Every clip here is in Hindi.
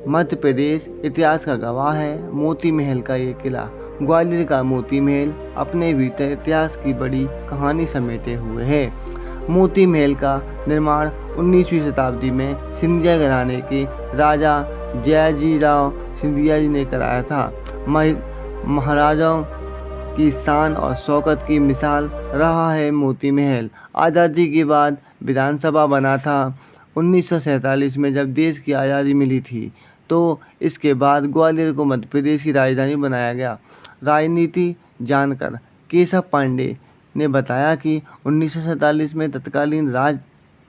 मध्य प्रदेश इतिहास का गवाह है। मोती महल का ये किला, ग्वालियर का मोती महल, अपने भीतर इतिहास की बड़ी कहानी समेटे हुए है। मोती महल का निर्माण 19वीं शताब्दी में सिंधिया घराने के राजा जयाजीराव सिंधिया जी ने कराया था। महाराजाओं की शान और शौकत की मिसाल रहा है मोती महल। आज़ादी के बाद विधानसभा बना था। 1947 में जब देश की आज़ादी मिली थी, तो इसके बाद ग्वालियर को मध्य प्रदेश की राजधानी बनाया गया। राजनीति जानकर केशव पांडे ने बताया कि 1947 में तत्कालीन राज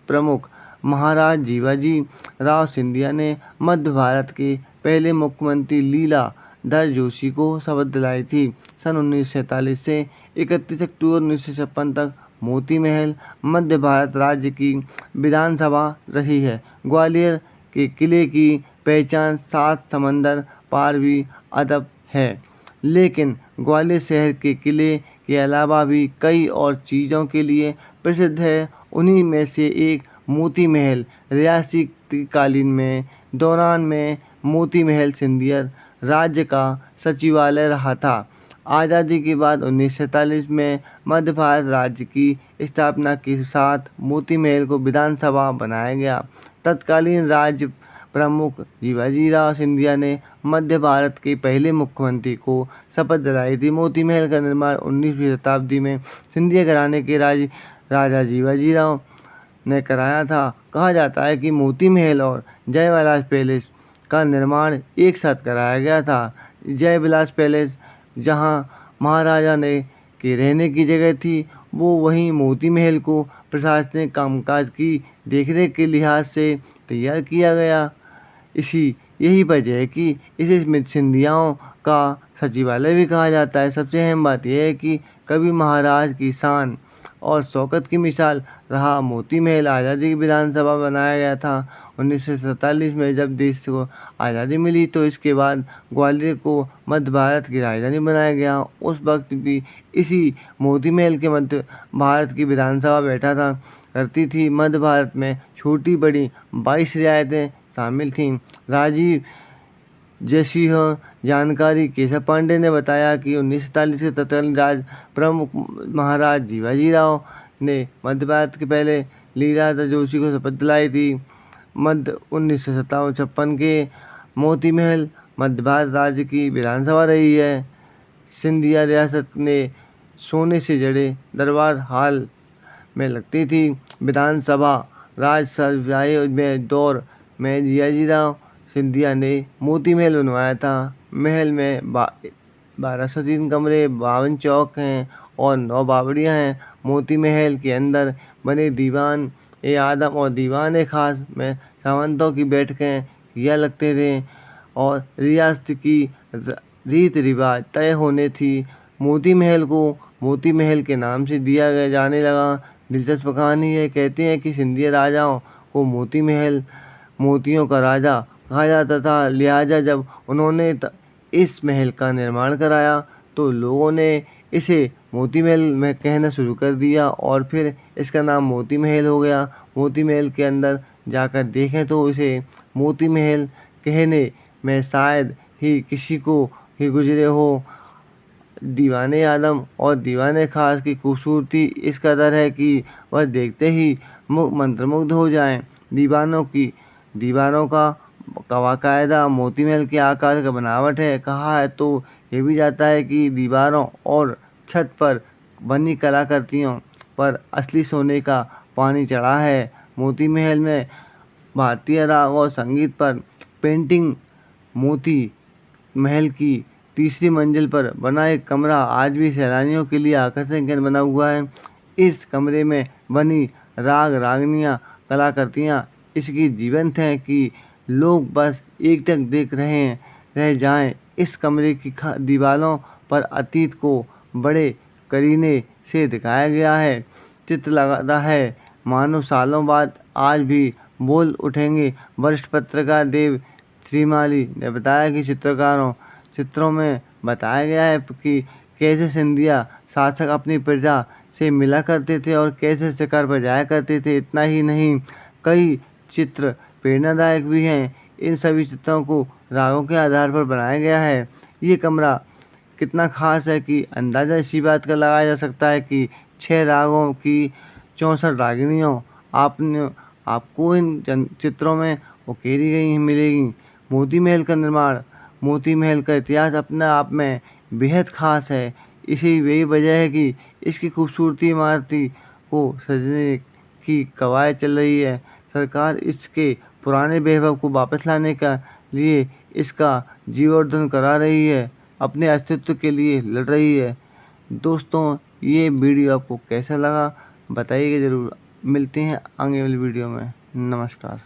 प्रमुख महाराज जीवाजी राव सिंधिया ने मध्य भारत के पहले मुख्यमंत्री लीलाधर जोशी को शपथ दिलाई थी। सन 1947 से 31 अक्टूबर 1956 तक मोती महल मध्य भारत राज्य की विधानसभा रही है। ग्वालियर के किले की पहचान 7 समंदर पार भी अदब है, लेकिन ग्वालियर शहर के किले के अलावा भी कई और चीज़ों के लिए प्रसिद्ध है। उन्हीं में से एक मोती महल। रियासती कालीन में दौरान में मोती महल सिंधिया राज्य का सचिवालय रहा था। आज़ादी के बाद 1947 में मध्य भारत राज्य की स्थापना के साथ मोती महल को विधानसभा बनाया गया। तत्कालीन राज्य प्रमुख जीवाजीराव सिंधिया ने मध्य भारत के पहले मुख्यमंत्री को शपथ दिलाई थी। मोती महल का निर्माण 19वीं शताब्दी में सिंधिया घराने के राजा जीवाजीराव ने कराया था। कहा जाता है कि मोती महल और जय विलास पैलेस का निर्माण एक साथ कराया गया था। जय विलास पैलेस जहां महाराजा ने के रहने की जगह थी, वो वहीं मोती महल को प्रशासनिक कामकाज की देखरेख के लिहाज से तैयार किया गया। यही वजह है कि इसे सिंधियाओं का सचिवालय भी कहा जाता है। सबसे अहम बात यह है कि कभी महाराज की शान और शौकत की मिसाल रहा मोती महल। आज़ादी की विधानसभा बनाया गया था 1947 में। जब देश को आज़ादी मिली तो इसके बाद ग्वालियर को मध्य भारत की राजधानी बनाया गया। उस वक्त भी इसी मोती महल के मध्य भारत की विधानसभा बैठा था करती थी। मध्य भारत में छोटी बड़ी 22 रियायतें शामिल थीं। राजीव जैसी जानकारी केशव पांडे ने बताया कि 1947 के तत्कालीन राज प्रमुख महाराज जीवाजीराव ने मध्य भारत के पहले लीलाधर जोशी को शपथ दिलाई थी। मध्य 1957 के मोती महल मध्य भारत राज्य की विधानसभा रही है। सिंधिया रियासत ने सोने से जड़े दरबार हाल में लगती थी। विधानसभा राजसभाएं में दौर में जीवाजीराव सिंधिया ने मोती महल बनवाया था। महल में 1203 कमरे, 52 चौक हैं और 9 बावड़ियाँ हैं। मोती महल के अंदर बने दीवान ए आदम और दीवान ए खास में सामंतों की बैठकें किया लगते थे और रियासत की रीत रिवाज तय होने थी। मोती महल को मोती महल के नाम से दिया गया जाने लगा। दिलचस्प कहानी है। कहते हैं कि सिंधिया राजाओं को मोती महल मोतियों का राजा कहा जाता था। लिहाजा जब उन्होंने इस महल का निर्माण कराया तो लोगों ने इसे मोती महल में कहना शुरू कर दिया और फिर इसका नाम मोती महल हो गया। मोती महल के अंदर जाकर देखें तो इसे मोती महल कहने में शायद ही किसी को ही गुजरे हो। दीवाने आदम और दीवाने खास की खूबसूरती इस कदर है कि वह देखते ही मंत्रमुग्ध हो जाएं। दीवारों का बाकायदा मोती महल के आकार का बनावट है। कहा है तो ये भी जाता है कि दीवारों और छत पर बनी कलाकृतियों पर असली सोने का पानी चढ़ा है। मोती महल में भारतीय राग और संगीत पर पेंटिंग। मोती महल की तीसरी मंजिल पर बना एक कमरा आज भी सैलानियों के लिए आकर्षण केंद्र बना हुआ है। इस कमरे में बनी राग रागनियाँ कलाकृतियाँ इसकी जीवंत हैं कि लोग बस एकटक देख रह जाएं। इस कमरे की दीवारों पर अतीत को बड़े करीने से दिखाया गया है। चित्र लगता है मानो सालों बाद आज भी बोल उठेंगे। वरिष्ठ पत्रकार देव श्रीमाली ने बताया कि चित्रों में बताया गया है कि कैसे सिंधिया शासक अपनी प्रजा से मिला करते थे और कैसे शिकार पर जाया करते थे। इतना ही नहीं, कई चित्र प्रेरणादायक भी हैं। इन सभी चित्रों को रागों के आधार पर बनाया गया है। ये कमरा कितना खास है कि अंदाज़ा इसी बात का लगाया जा सकता है कि 6 रागों की 64 रागिनियों आपको इन चित्रों में उकेरी गई मिलेगी। मोती महल का निर्माण, मोती महल का इतिहास अपने आप में बेहद खास है। इसी यही वजह है कि इसकी खूबसूरती इमारती को सजने की कवायद चल रही है। सरकार इसके पुराने वैभव को वापस लाने का लिए इसका जीर्णोद्धार करा रही है, अपने अस्तित्व के लिए लड़ रही है। दोस्तों, ये वीडियो आपको कैसा लगा बताइएगा ज़रूर। मिलते हैं आगे वाली वीडियो में। नमस्कार।